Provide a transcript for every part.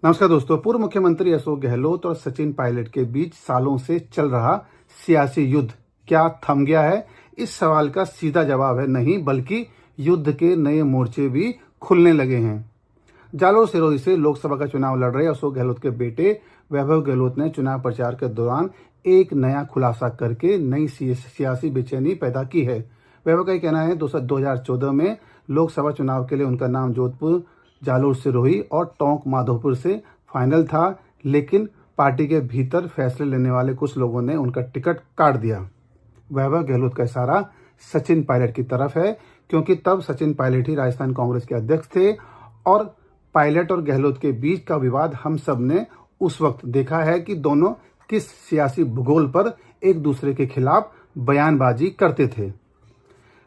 नमस्कार दोस्तों। पूर्व मुख्यमंत्री अशोक गहलोत और सचिन पायलट के बीच सालों से चल रहा सियासी युद्ध क्या थम गया है? इस सवाल का सीधा जवाब है नहीं, बल्कि युद्ध के नए मोर्चे भी खुलने लगे हैं। जालोर सिरोही से लोकसभा का चुनाव लड़ रहे अशोक गहलोत के बेटे वैभव गहलोत ने चुनाव प्रचार के दौरान एक नया खुलासा करके नई सियासी बेचैनी पैदा की है। वैभव का कहना है 2014 में लोकसभा चुनाव के लिए उनका नाम जोधपुर, जालोर सिरोही और टोंक माधोपुर से फाइनल था, लेकिन पार्टी के भीतर फैसले लेने वाले कुछ लोगों ने उनका टिकट काट दिया। वैभव गहलोत का इशारा सचिन पायलट की तरफ है, क्योंकि तब सचिन पायलट ही राजस्थान कांग्रेस के अध्यक्ष थे और पायलट और गहलोत के बीच का विवाद हम सब ने उस वक्त देखा है कि दोनों किस सियासी भूगोल पर एक दूसरे के खिलाफ बयानबाजी करते थे।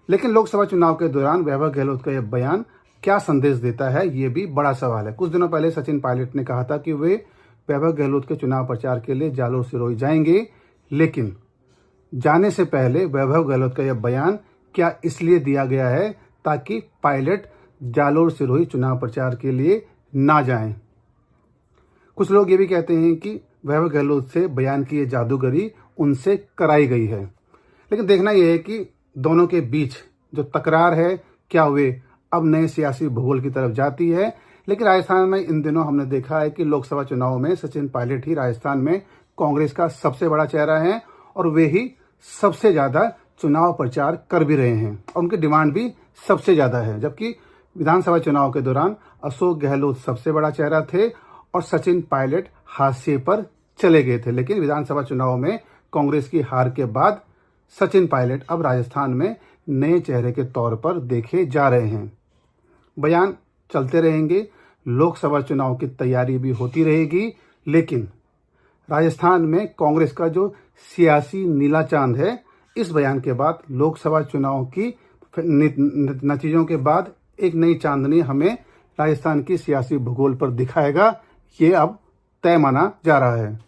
लेकिन लोकसभा चुनाव के दौरान वैभव गहलोत का यह बयान क्या संदेश देता है, ये भी बड़ा सवाल है। कुछ दिनों पहले सचिन पायलट ने कहा था कि वे वैभव गहलोत के चुनाव प्रचार के लिए जालोर सिरोही जाएंगे, लेकिन जाने से पहले वैभव गहलोत का यह बयान क्या इसलिए दिया गया है ताकि पायलट जालोर सिरोही चुनाव प्रचार के लिए ना जाएं। कुछ लोग ये भी कहते हैं कि वैभव गहलोत से बयान की ये जादूगरी उनसे कराई गई है। लेकिन देखना यह है कि दोनों के बीच जो तकरार है, क्या वे अब नए सियासी भूगोल की तरफ जाती है। लेकिन राजस्थान में इन दिनों हमने देखा है कि लोकसभा चुनाव में सचिन पायलट ही राजस्थान में कांग्रेस का सबसे बड़ा चेहरा है और वे ही सबसे ज्यादा चुनाव प्रचार कर भी रहे हैं और उनकी डिमांड भी सबसे ज्यादा है। जबकि विधानसभा चुनाव के दौरान अशोक गहलोत सबसे बड़ा चेहरा थे और सचिन पायलट हाशिए पर चले गए थे। लेकिन विधानसभा चुनाव में कांग्रेस की हार के बाद सचिन पायलट अब राजस्थान में नए चेहरे के तौर पर देखे जा रहे हैं। बयान चलते रहेंगे, लोकसभा चुनाव की तैयारी भी होती रहेगी, लेकिन राजस्थान में कांग्रेस का जो सियासी नीला चांद है, इस बयान के बाद लोकसभा चुनाव की नतीजों के बाद एक नई चांदनी हमें राजस्थान की सियासी भूगोल पर दिखाएगा। ये अब तय माना जा रहा है।